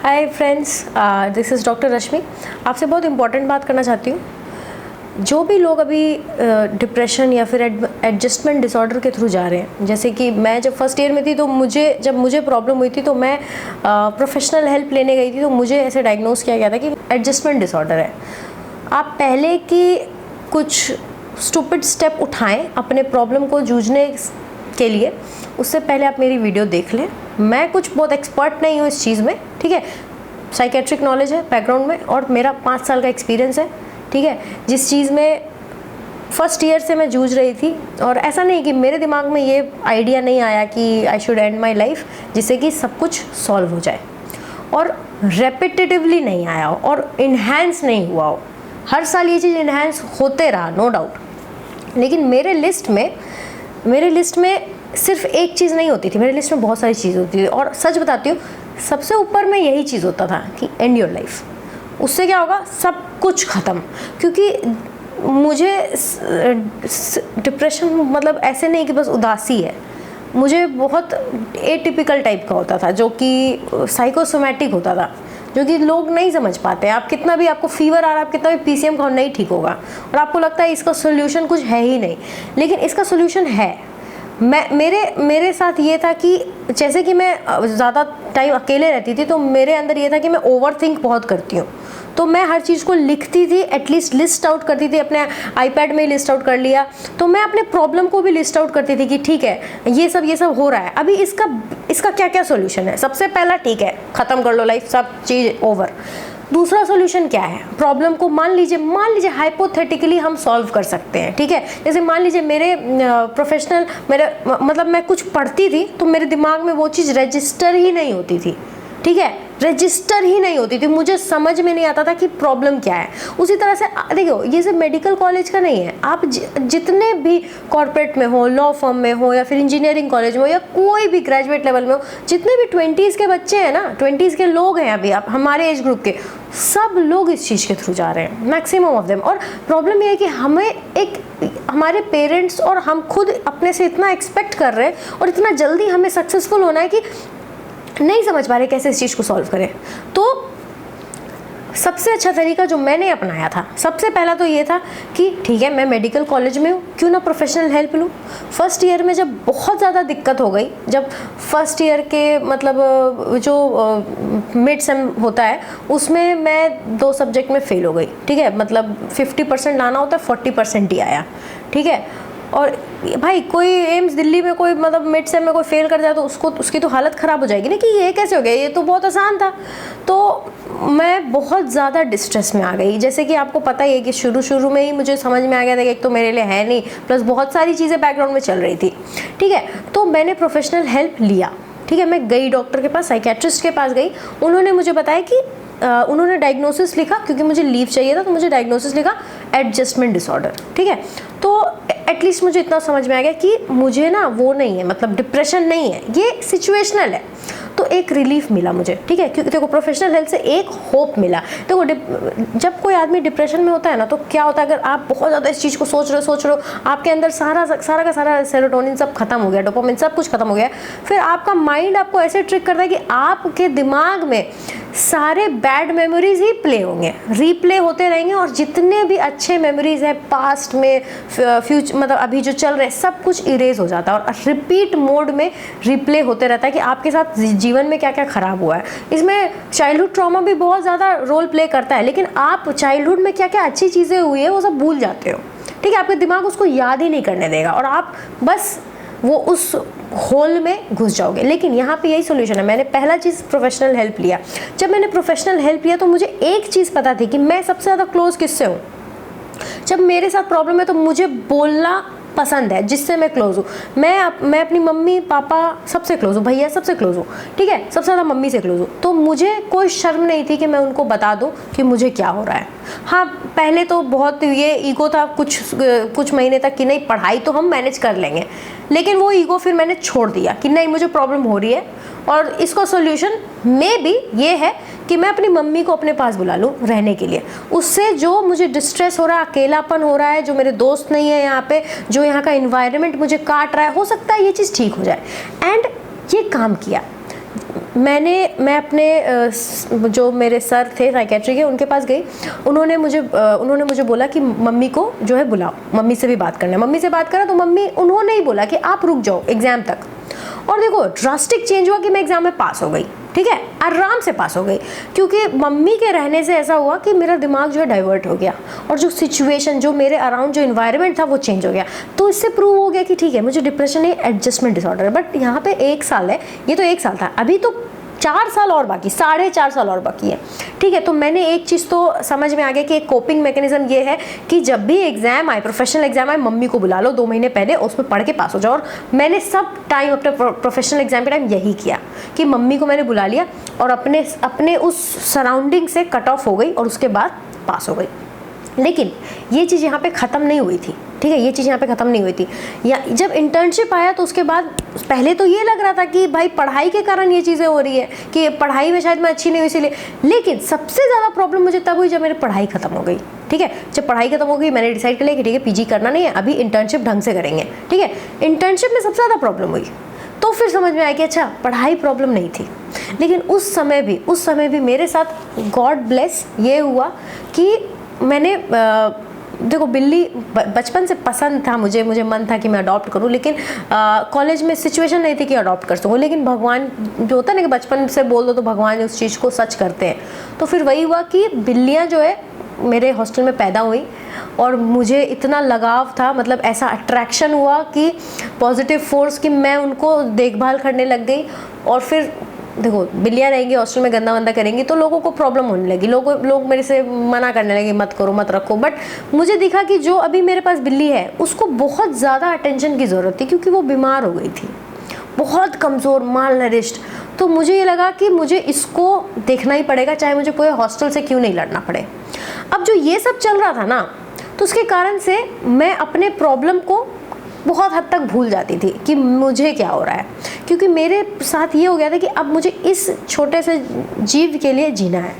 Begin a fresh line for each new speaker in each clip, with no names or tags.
Hi friends, this is doctor रश्मि। आपसे बहुत important बात करना चाहती हूँ। जो भी लोग अभी डिप्रेशन या फिर एडजस्टमेंट डिसऑर्डर के थ्रू जा रहे हैं, जैसे कि मैं जब फर्स्ट ईयर में थी तो जब मुझे प्रॉब्लम हुई थी तो मैं प्रोफेशनल हेल्प लेने गई थी, तो मुझे ऐसे डायग्नोस किया गया था कि एडजस्टमेंट डिसऑर्डर है। आप पहले की कुछ स्टूपिड स्टेप उठाएं अपने प्रॉब्लम को जूझने के लिए, उससे पहले आप मेरी वीडियो देख लें। मैं कुछ बहुत एक्सपर्ट नहीं हूँ इस चीज़ में, ठीक है। साइकेट्रिक नॉलेज है बैकग्राउंड में और मेरा 5 साल का एक्सपीरियंस है, ठीक है। जिस चीज़ में फर्स्ट ईयर से मैं जूझ रही थी, और ऐसा नहीं कि मेरे दिमाग में ये आइडिया नहीं आया कि I should and my life जिससे कि सब कुछ सॉल्व हो जाए, और रेपिटेटिवली नहीं आया हो और इन्हेंस नहीं हुआ हो। हर साल ये चीज़ इन्हेंस होते रहा, नो डाउट। लेकिन मेरे लिस्ट में सिर्फ एक चीज़ नहीं होती थी, मेरे लिस्ट में बहुत सारी चीज़ होती थी। और सच बताती हूँ, सबसे ऊपर में यही चीज़ होता था कि एंड योर लाइफ। उससे क्या होगा, सब कुछ ख़त्म। क्योंकि मुझे डिप्रेशन मतलब ऐसे नहीं कि बस उदासी है, मुझे बहुत एटिपिकल टाइप का होता था, जो कि साइकोसोमैटिक होता था, जो कि लोग नहीं समझ पाते। आप कितना भी, आपको फीवर आ रहा है, आप कितना भी पीसीएम खाओ, नहीं ठीक होगा, और आपको लगता है इसका सोल्यूशन कुछ है ही नहीं। लेकिन इसका सोल्यूशन है। मेरे साथ ये था कि जैसे कि मैं ज़्यादा टाइम अकेले रहती थी, तो मेरे अंदर ये था कि मैं ओवरथिंक बहुत करती हूँ। तो मैं हर चीज़ को लिखती थी, एटलीस्ट लिस्ट आउट करती थी, अपने आईपैड में ही लिस्ट आउट कर लिया। तो मैं अपने प्रॉब्लम को भी लिस्ट आउट करती थी कि ठीक है, ये सब हो रहा है, अभी इसका क्या क्या सोल्यूशन है। सबसे पहला, ठीक है, ख़त्म कर लो लाइफ, सब चीज़ ओवर। दूसरा सोल्यूशन क्या है, प्रॉब्लम को मान लीजिए हाइपोथेटिकली हम सॉल्व कर सकते हैं, ठीक है। जैसे मान लीजिए मतलब मैं कुछ पढ़ती थी तो मेरे दिमाग में वो चीज़ रजिस्टर ही नहीं होती थी, ठीक है, रजिस्टर ही नहीं होती थी। मुझे समझ में नहीं आता था कि प्रॉब्लम क्या है। उसी तरह से देखो, ये सिर्फ मेडिकल कॉलेज का नहीं है, आप जितने भी कॉर्पोरेट में हो, लॉ फर्म में हो, या फिर इंजीनियरिंग कॉलेज में हो, या कोई भी ग्रेजुएट लेवल में हो, जितने भी 20s के बच्चे हैं ना, 20s के लोग हैं अभी, आप हमारे एज ग्रुप के, सब लोग इस चीज़ के थ्रू जा रहे हैं, मैक्सिमम ऑफ देम। और प्रॉब्लम ये है कि हमारे पेरेंट्स और हम खुद अपने से इतना एक्सपेक्ट कर रहे हैं और इतना जल्दी हमें सक्सेसफुल होना है कि नहीं समझ पा रहे कैसे इस चीज़ को सॉल्व करें। तो सबसे अच्छा तरीका जो मैंने अपनाया था, सबसे पहला तो ये था कि ठीक है, मैं मेडिकल कॉलेज में हूँ, क्यों ना प्रोफेशनल हेल्प लूँ। फर्स्ट ईयर में जब बहुत ज़्यादा दिक्कत हो गई, जब फर्स्ट ईयर के मतलब जो मिड सेम होता है, उसमें मैं 2 सब्जेक्ट में फ़ेल हो गई, ठीक है। मतलब 50% लाना होता है, 40% ही आया, ठीक है। और भाई, कोई एम्स दिल्ली में कोई मतलब मिड सेम में कोई फेल कर जाए तो उसकी तो हालत ख़राब हो जाएगी ना, कि ये कैसे हो गया, ये तो बहुत आसान था। तो मैं बहुत ज़्यादा डिस्ट्रेस में आ गई। जैसे कि आपको पता ही है कि शुरू में ही मुझे समझ में आ गया था कि एक तो मेरे लिए है नहीं, प्लस बहुत सारी चीज़ें बैकग्राउंड में चल रही थी, ठीक है। तो मैंने प्रोफेशनल हेल्प लिया, ठीक है। मैं गई डॉक्टर के पास, साइकेट्रिस्ट के पास गई। उन्होंने मुझे बताया कि उन्होंने डायग्नोसिस लिखा, क्योंकि मुझे लीव चाहिए था, तो मुझे डायग्नोसिस लिखा एडजस्टमेंट डिसऑर्डर, ठीक है। तो एटलीस्ट मुझे इतना समझ में आ गया कि मुझे ना वो नहीं है, मतलब डिप्रेशन नहीं है, ये सिचुएशनल है। तो एक रिलीफ मिला मुझे, ठीक है, क्योंकि देखो प्रोफेशनल हेल्थ से एक होप मिला। देखो जब कोई आदमी डिप्रेशन में होता है ना, तो क्या होता है, अगर आप बहुत ज़्यादा इस चीज़ को सोच रहे हो, आपके अंदर सारा का सारा सेरोटोनिन सब खत्म हो गया, डोपामिन सब कुछ खत्म हो गया, फिर आपका माइंड आपको ऐसे ट्रिक करता है कि आपके दिमाग में सारे बैड मेमोरीज ही प्ले होंगे, रीप्ले होते रहेंगे, और जितने भी अच्छे मेमोरीज हैं पास्ट में, फ्यूचर मतलब अभी जो चल रहे हैं, सब कुछ इरेज हो जाता है, और रिपीट मोड में रिप्ले होते रहता है कि आपके साथ जीवन में क्या क्या खराब हुआ है। इसमें चाइल्डहुड ट्रॉमा भी बहुत ज़्यादा रोल प्ले करता है, लेकिन आप चाइल्डहुड में क्या क्या अच्छी चीज़ें हुई है वो सब भूल जाते हो, ठीक है। आपका दिमाग उसको याद ही नहीं करने देगा, और आप बस वो उस होल में घुस जाओगे। लेकिन यहाँ पे यही सोल्यूशन है। मैंने पहला चीज़ प्रोफेशनल हेल्प लिया। जब मैंने प्रोफेशनल हेल्प लिया तो मुझे एक चीज़ पता थी कि मैं सबसे ज़्यादा क्लोज किससे हूँ। जब मेरे साथ प्रॉब्लम है तो मुझे बोलना पसंद है, जिससे मैं क्लोज हूँ। मैं अपनी मम्मी पापा सबसे क्लोज हूँ, भैया सबसे क्लोज हूँ, ठीक है, सबसे ज़्यादा मम्मी से क्लोज हूँ। तो मुझे कोई शर्म नहीं थी कि मैं उनको बता दूँ कि मुझे क्या हो रहा है। हाँ, पहले तो बहुत ये ईगो था कुछ महीने तक कि नहीं, पढ़ाई तो हम मैनेज कर लेंगे, लेकिन वो ईगो फिर मैंने छोड़ दिया कि नहीं, मुझे प्रॉब्लम हो रही है, और इसका सोल्यूशन मे बी ये है कि मैं अपनी मम्मी को अपने पास बुला लूँ रहने के लिए। उससे जो मुझे डिस्ट्रेस हो रहा है, अकेलापन हो रहा है, जो मेरे दोस्त नहीं है यहाँ पे, जो यहाँ का इन्वायरमेंट मुझे काट रहा है, हो सकता है ये चीज़ ठीक हो जाए। एंड ये काम किया। मैं अपने जो मेरे सर थे साइकेट्री के, उनके पास गई। उन्होंने मुझे बोला कि मम्मी को जो है बुलाओ, मम्मी से भी बात करना है। मम्मी से बात करा तो उन्होंने ही बोला कि आप रुक जाओ एग्ज़ाम तक। और देखो ड्रास्टिक चेंज हुआ कि मैं एग्ज़ाम में पास हो गई, ठीक है, आराम से पास हो गई, क्योंकि मम्मी के रहने से ऐसा हुआ कि मेरा दिमाग जो है डाइवर्ट हो गया और जो सिचुएशन, जो मेरे अराउंड जो इन्वायरमेंट था वो चेंज हो गया। तो इससे प्रूव हो गया कि ठीक है मुझे डिप्रेशन है, एडजस्टमेंट डिसऑर्डर है। बट यहाँ पे 1 साल है, ये तो 1 साल था, अभी तो 4 साल और बाकी, 4.5 साल और बाकी है, ठीक है। तो मैंने एक चीज़ तो समझ में आ गया कि एक कोपिंग मैकेनिज्म ये है कि जब भी एग्जाम आए, प्रोफेशनल एग्जाम आए, मम्मी को बुला लो 2 महीने पहले, उसमें पढ़ के पास हो जाओ। और मैंने सब टाइम अपने प्रोफेशनल एग्जाम के टाइम यही किया कि मम्मी को मैंने बुला लिया और अपने उस सराउंडिंग से कट ऑफ हो गई और उसके बाद पास हो गई। लेकिन ये चीज़ यहाँ पे ख़त्म नहीं हुई थी, ठीक है, ये चीज़ यहाँ पे ख़त्म नहीं हुई थी। या जब इंटर्नशिप आया तो उसके बाद पहले तो ये लग रहा था कि भाई पढ़ाई के कारण ये चीज़ें हो रही है, कि पढ़ाई में शायद मैं अच्छी नहीं हुई इसीलिए। लेकिन सबसे ज़्यादा प्रॉब्लम मुझे तब हुई जब मेरी पढ़ाई ख़त्म हो गई, ठीक है। जब पढ़ाई खत्म हो गई मैंने डिसाइड कर लिया कि ठीक है पीजी करना नहीं है, अभी इंटर्नशिप ढंग से करेंगे, ठीक है। इंटर्नशिप में सबसे ज़्यादा प्रॉब्लम हुई, तो फिर समझ में आया कि अच्छा पढ़ाई प्रॉब्लम नहीं थी। लेकिन उस समय भी मेरे साथ गॉड ब्लेस ये हुआ कि मैंने देखो बिल्ली बचपन से पसंद था मुझे मन था कि मैं अडॉप्ट करूं, लेकिन कॉलेज में सिचुएशन नहीं थी कि अडॉप्ट कर सकूं। लेकिन भगवान जो होता है ना कि बचपन से बोल दो तो भगवान उस चीज़ को सच करते हैं। तो फिर वही हुआ कि बिल्लियां जो है मेरे हॉस्टल में पैदा हुई और मुझे इतना लगाव था, मतलब ऐसा अट्रैक्शन हुआ कि पॉजिटिव फोर्स, कि मैं उनको देखभाल करने लग गई। और फिर देखो बिल्लियाँ रहेंगी हॉस्टल में, गंदा वंदा करेंगी तो लोगों को प्रॉब्लम होने लगी, लोग मेरे से मना करने लगे मत करो मत रखो। बट मुझे दिखा कि जो अभी मेरे पास बिल्ली है उसको बहुत ज़्यादा अटेंशन की ज़रूरत थी, क्योंकि वो बीमार हो गई थी, बहुत कमज़ोर, माल नरिश्ड। तो मुझे ये लगा कि मुझे इसको देखना ही पड़ेगा, चाहे मुझे पूरे हॉस्टल से क्यों नहीं लड़ना पड़े। अब जो ये सब चल रहा था ना, तो उसके कारण से मैं अपने प्रॉब्लम को बहुत हद तक भूल जाती थी कि मुझे क्या हो रहा है, क्योंकि मेरे साथ ये हो गया था कि अब मुझे इस छोटे से जीव के लिए जीना है,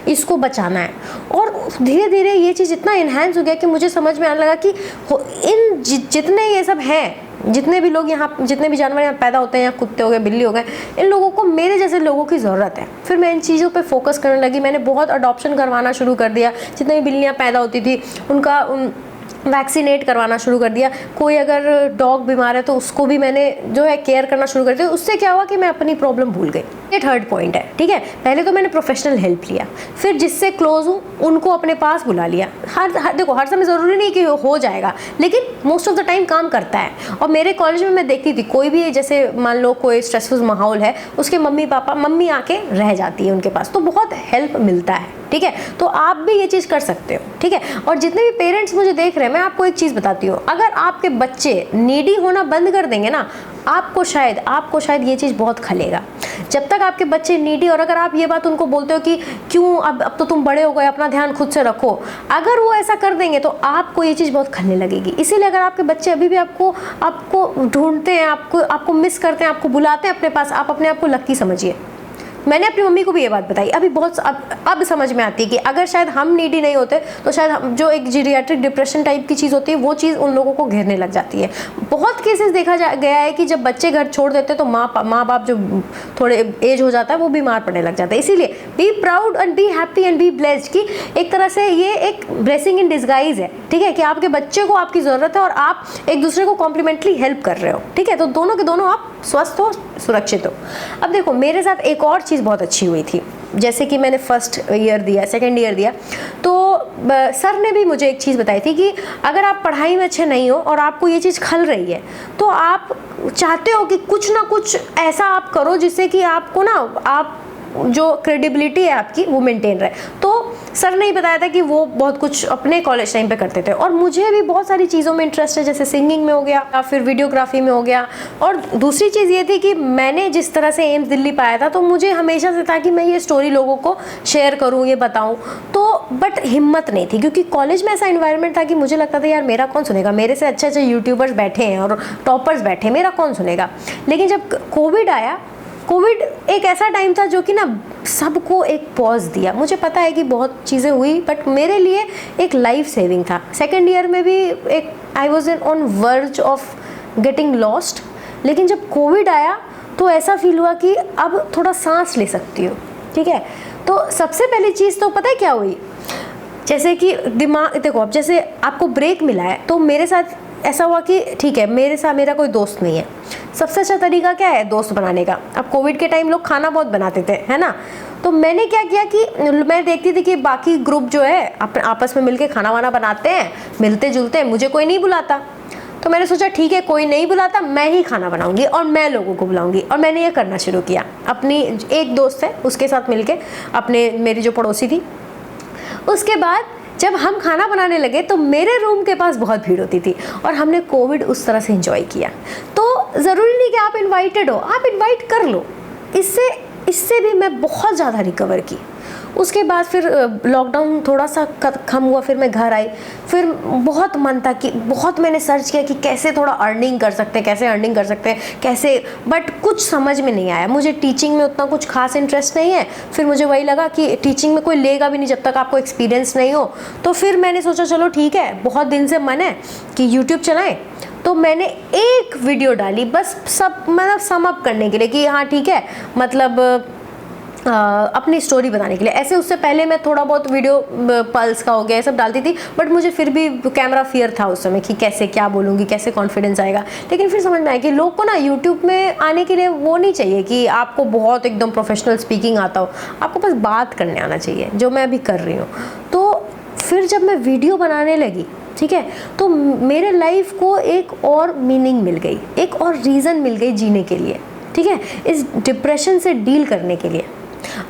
इसको बचाना है। और धीरे धीरे ये चीज़ इतना इन्हेंस हो गया कि मुझे समझ में आने लगा कि इन जितने ये सब हैं, जितने भी लोग यहाँ, जितने भी जानवर यहाँ पैदा होते हैं, या कुत्ते हो गए, बिल्ली हो गए, इन लोगों को मेरे जैसे लोगों की ज़रूरत है। फिर मैं इन चीज़ों पे फोकस करने लगी। मैंने बहुत अडॉप्शन करवाना शुरू कर दिया, जितनी भी बिल्लियाँ पैदा होती थी उनका वैक्सीनेट करवाना शुरू कर दिया। कोई अगर डॉग बीमार है तो उसको भी मैंने जो है केयर करना शुरू कर दिया। उससे क्या हुआ कि मैं अपनी प्रॉब्लम भूल गई। ये थर्ड पॉइंट है, ठीक है। पहले तो मैंने प्रोफेशनल हेल्प लिया, फिर जिससे क्लोज हूँ उनको अपने पास बुला लिया। देखो हर समय ज़रूरी नहीं कि हो जाएगा, लेकिन मोस्ट ऑफ द टाइम काम करता है। और मेरे कॉलेज में मैं देखती थी, कोई भी जैसे मान लो कोई स्ट्रेसफुल माहौल है, उसके मम्मी आके रह जाती है उनके पास, तो बहुत हेल्प मिलता है, ठीक है। तो आप भी ये चीज़ कर सकते हो, ठीक है। और जितने भी पेरेंट्स मुझे देख रहे हैं, मैं आपको एक चीज़ बताती हूँ, अगर आपके बच्चे नीडी होना बंद कर देंगे ना, आपको शायद ये चीज़ बहुत खलेगा। जब तक आपके बच्चे नीडी, और अगर आप ये बात उनको बोलते हो कि क्यों अब तो तुम बड़े हो गए, अपना ध्यान खुद से रखो, अगर वो ऐसा कर देंगे तो आपको ये चीज़ बहुत खलने लगेगी। इसीलिए अगर आपके बच्चे अभी भी आपको ढूंढते हैं, आपको मिस करते हैं, आपको बुलाते हैं अपने पास, आप अपने आप को लकी समझिए। मैंने अपनी मम्मी को भी ये बात बताई, अभी बहुत अब समझ में आती है कि अगर शायद हम नीडी नहीं होते तो शायद हम जो एक जीरियाट्रिक डिप्रेशन टाइप की चीज़ होती है, वो चीज़ उन लोगों को घेरने लग जाती है। बहुत केसेस देखा गया है कि जब बच्चे घर छोड़ देते तो माँ बाप जो थोड़े एज हो जाता है वो बीमार पड़ने लग जाता है। इसीलिए be proud and be happy and be blessed, कि एक तरह से ये एक ब्लेसिंग इन डिस्गाइज है, ठीक है, कि आपके बच्चे को आपकी ज़रूरत है और आप एक दूसरे को कॉम्प्लीमेंटली हेल्प कर रहे हो, ठीक है। तो दोनों के दोनों आप स्वस्थ हो, सुरक्षित हो। अब देखो मेरे साथ एक और चीज़ बहुत अच्छी हुई थी, जैसे कि मैंने फर्स्ट ईयर दिया, सेकेंड ईयर दिया, तो सर ने भी मुझे एक चीज़ बताई थी कि अगर आप पढ़ाई में अच्छे नहीं हो और आपको ये चीज़ खल रही है, तो आप चाहते हो कि कुछ ना कुछ ऐसा आप करो जिससे कि आपको ना, आप जो क्रेडिबिलिटी है आपकी वो मेंटेन रहे। तो सर ने ही बताया था कि वो बहुत कुछ अपने कॉलेज टाइम पे करते थे, और मुझे भी बहुत सारी चीज़ों में इंटरेस्ट है, जैसे सिंगिंग में हो गया या फिर वीडियोग्राफी में हो गया। और दूसरी चीज़ ये थी कि मैंने जिस तरह से एम्स दिल्ली पाया था, तो मुझे हमेशा से था कि मैं ये स्टोरी लोगों को शेयर करूँ, ये बताऊँ, तो बट हिम्मत नहीं थी, क्योंकि कॉलेज में ऐसा इन्वायरमेंट था कि मुझे लगता था यार मेरा कौन सुनेगा, मेरे से अच्छे अच्छे यूट्यूबर्स बैठे हैं और टॉपर्स बैठे हैं, मेरा कौन सुनेगा। लेकिन जब कोविड आया, कोविड एक ऐसा टाइम था जो कि ना सबको एक पॉज दिया। मुझे पता है कि बहुत चीज़ें हुई, बट मेरे लिए एक लाइफ सेविंग था। सेकेंड ईयर में भी I was on verge of getting lost, लेकिन जब कोविड आया तो ऐसा फील हुआ कि अब थोड़ा सांस ले सकती हो, ठीक है। तो सबसे पहली चीज़ तो पता है क्या हुई, जैसे कि दिमाग, देखो अब जैसे आपको ब्रेक मिला है, तो मेरे साथ ऐसा हुआ कि ठीक है मेरे साथ मेरा कोई दोस्त नहीं है। सबसे अच्छा तरीका क्या है दोस्त बनाने का। अब कोविड के टाइम लोग खाना बहुत बनाते थे, है ना, तो मैंने क्या किया कि मैं देखती थी कि बाकी ग्रुप जो है अपने आपस में मिलके खाना वाना बनाते हैं, मिलते जुलते हैं, मुझे कोई नहीं बुलाता। तो मैंने सोचा ठीक है कोई नहीं बुलाता, मैं ही खाना बनाऊंगी और मैं लोगों को बुलाऊंगी। और मैंने ये करना शुरू किया। अपनी एक दोस्त है उसके साथ मिलके, अपने मेरी जो पड़ोसी थी, उसके बाद जब हम खाना बनाने लगे तो मेरे रूम के पास बहुत भीड़ होती थी और हमने कोविड उस तरह से एंजॉय किया। तो ज़रूरी नहीं कि आप इनवाइटेड हो, आप इनवाइट कर लो। इससे भी मैं बहुत ज़्यादा रिकवर की। उसके बाद फिर लॉकडाउन थोड़ा सा कम हुआ, फिर मैं घर आई, फिर बहुत मन था कि बहुत मैंने सर्च किया कि कैसे थोड़ा अर्निंग कर सकते हैं, कैसे, बट कुछ समझ में नहीं आया। मुझे टीचिंग में उतना कुछ खास इंटरेस्ट नहीं है। फिर मुझे वही लगा कि टीचिंग में कोई लेगा भी नहीं जब तक आपको एक्सपीरियंस नहीं हो। तो फिर मैंने सोचा चलो ठीक है, बहुत दिन से मन है कि यूट्यूब चलाएं। तो मैंने एक वीडियो डाली बस, सब मतलब सम अप करने के लिए कि हाँ ठीक है, मतलब अपनी स्टोरी बताने के लिए। ऐसे उससे पहले मैं थोड़ा बहुत वीडियो पल्स का हो गया ये सब डालती थी, बट मुझे फिर भी कैमरा फियर था उस समय कि कैसे क्या बोलूँगी, कैसे कॉन्फिडेंस आएगा। लेकिन फिर समझ में आया कि लोग को ना यूट्यूब में आने के लिए वो नहीं चाहिए कि आपको बहुत एकदम प्रोफेशनल स्पीकिंग आता हो, आपको बस बात करने आना चाहिए, जो मैं अभी कर रही हूँ। तो फिर जब मैं वीडियो बनाने लगी, ठीक है, तो मेरे लाइफ को एक और मीनिंग मिल गई, एक और रीज़न मिल गई जीने के लिए, ठीक है, इस डिप्रेशन से डील करने के लिए।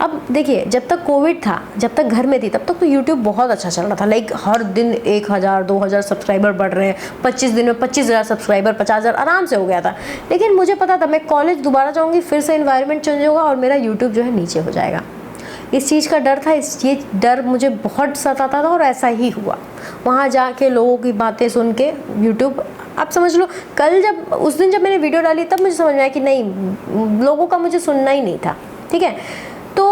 अब देखिए जब तक कोविड था, जब तक घर में थी, तब तक तो यूट्यूब बहुत अच्छा चल रहा था। लाइक हर दिन 1000 2000 सब्सक्राइबर बढ़ रहे हैं, 25 दिन में 25000 सब्सक्राइबर, 50000 आराम से हो गया था। लेकिन मुझे पता था मैं कॉलेज दोबारा जाऊँगी, फिर से इन्वायरमेंट चेंज होगा और मेरा यूट्यूब जो है नीचे हो जाएगा। इस चीज़ का डर था, ये डर मुझे बहुत सताता था और ऐसा ही हुआ। वहाँ जाके लोगों की बातें सुन के यूट्यूब, आप समझ लो कल जब उस दिन जब मैंने वीडियो डाली तब मुझे समझ में आया कि नहीं, लोगों का मुझे सुनना ही नहीं था, ठीक है। तो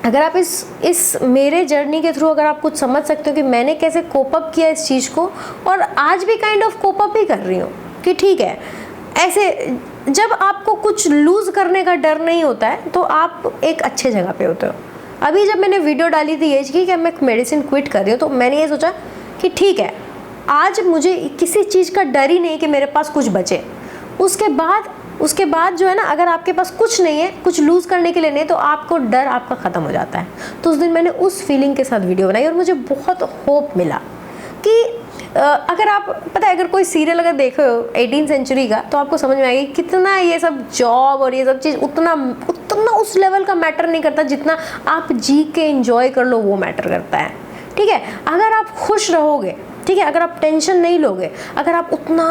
अगर आप इस मेरे जर्नी के थ्रू अगर आप कुछ समझ सकते हो कि मैंने कैसे कोप अप किया इस चीज़ को, और आज भी काइंड ऑफ कोप अप ही कर रही हूँ कि ठीक है, ऐसे जब आपको कुछ लूज़ करने का डर नहीं होता है तो आप एक अच्छे जगह पे होते हो। अभी जब मैंने वीडियो डाली थी एज की कि मैं मेडिसिन क्विट कर रही हूँ, तो मैंने ये सोचा कि ठीक है, आज मुझे किसी चीज़ का डर ही नहीं कि मेरे पास कुछ बचे। उसके बाद जो है ना, अगर आपके पास कुछ नहीं है, कुछ लूज़ करने के लिए नहीं, तो आपको डर आपका ख़त्म हो जाता है। तो उस दिन मैंने उस फीलिंग के साथ वीडियो बनाई और मुझे बहुत होप मिला कि अगर आप पता है, अगर कोई सीरियल अगर देखो 18th सेंचुरी का, तो आपको समझ में आएगा कितना ये सब जॉब और ये सब चीज़ उतना उस लेवल का मैटर नहीं करता जितना आप जी के एंजॉय कर लो वो मैटर करता है, ठीक है। अगर आप खुश रहोगे, ठीक है, अगर आप टेंशन नहीं लोगे, अगर आप उतना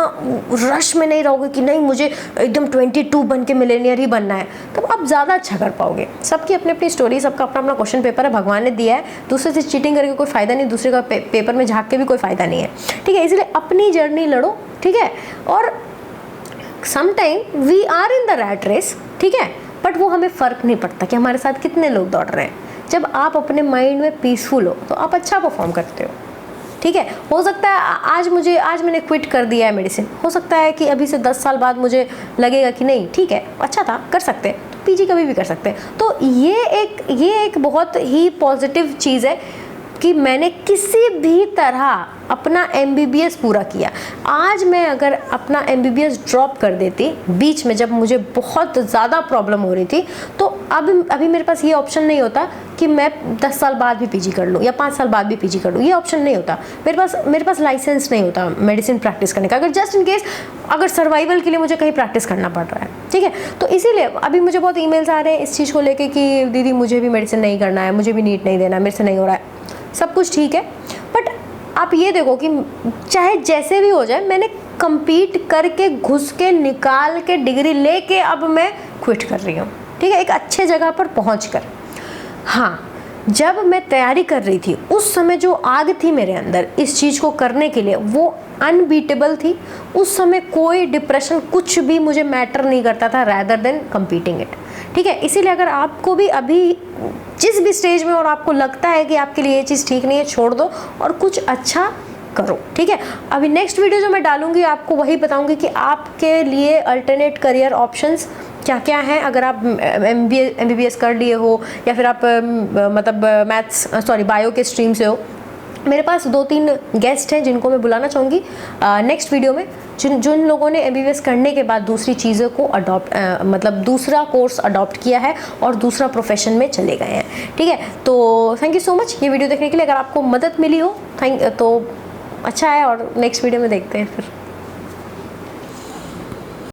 रश में नहीं रहोगे कि नहीं मुझे एकदम 22 बन के मिलेनियर ही बनना है, तो आप ज़्यादा अच्छा कर पाओगे। सबकी अपनी अपनी स्टोरी, सबका अपना अपना क्वेश्चन पेपर है, भगवान ने दिया है। दूसरे से चीटिंग करके कोई फ़ायदा नहीं, दूसरे का पेपर में झाँक के भी कोई फ़ायदा नहीं है, ठीक है। इसलिए अपनी जर्नी लड़ो, ठीक है। और sometime we are in the rat race, ठीक है, बट वो हमें फ़र्क नहीं पड़ता कि हमारे साथ कितने लोग दौड़ रहे हैं। जब आप अपने माइंड में पीसफुल हो तो आप अच्छा परफॉर्म करते हो, ठीक है। हो सकता है आज मैंने क्विट कर दिया है मेडिसिन, हो सकता है कि अभी से 10 साल बाद मुझे लगेगा कि नहीं ठीक है, अच्छा था, कर सकते हैं, तो पीजी कभी भी कर सकते हैं। तो ये एक बहुत ही पॉजिटिव चीज़ है कि मैंने किसी भी तरह अपना MBBS पूरा किया। आज मैं अगर अपना MBBS ड्रॉप कर देती बीच में, जब मुझे बहुत ज़्यादा प्रॉब्लम हो रही थी, तो अभी मेरे पास ये ऑप्शन नहीं होता कि मैं 10 साल बाद भी पीजी कर लूँ या 5 साल बाद भी पीजी कर लूँ, ये ऑप्शन नहीं होता। मेरे पास लाइसेंस नहीं होता मेडिसिन प्रैक्टिस करने का, अगर जस्ट इन केस अगर सर्वाइवल के लिए मुझे कहीं प्रैक्टिस करना पड़ रहा है, ठीक है। तो इसीलिए अभी मुझे बहुत ईमेल्स आ रहे हैं इस चीज़ को लेके कि दीदी मुझे भी मेडिसिन नहीं करना है, मुझे भी नीट नहीं देना, मेरे से नहीं हो रहा है, सब कुछ ठीक है। बट आप ये देखो कि चाहे जैसे भी हो जाए, मैंने compete करके घुस के निकाल के डिग्री लेके अब मैं क्विट कर रही हूँ, ठीक है, एक अच्छे जगह पर पहुँच कर। हाँ, जब मैं तैयारी कर रही थी उस समय जो आग थी मेरे अंदर इस चीज़ को करने के लिए, वो अनबीटेबल थी। उस समय कोई डिप्रेशन कुछ भी मुझे मैटर नहीं करता था रैदर देन कंपीटिंग इट, ठीक है। इसीलिए अगर आपको भी अभी जिस भी स्टेज में और आपको लगता है कि आपके लिए ये चीज़ ठीक नहीं है, छोड़ दो और कुछ अच्छा करो, ठीक है। अभी नेक्स्ट वीडियो जो मैं डालूंगी आपको वही बताऊंगी कि आपके लिए अल्टरनेट करियर ऑप्शंस क्या क्या है, अगर आप MBBS कर लिए हो या फिर आप मतलब बायो के स्ट्रीम से हो। मेरे पास 2-3 गेस्ट हैं जिनको मैं बुलाना चाहूँगी नेक्स्ट वीडियो में, जिन लोगों ने MBBS करने के बाद दूसरी चीज़ों को मतलब दूसरा कोर्स अडॉप्ट किया है और दूसरा प्रोफेशन में चले गए हैं। ठीक है, तो थैंक यू सो मच ये वीडियो देखने के लिए। अगर आपको मदद मिली हो तो अच्छा है, और नेक्स्ट वीडियो में देखते हैं फिर।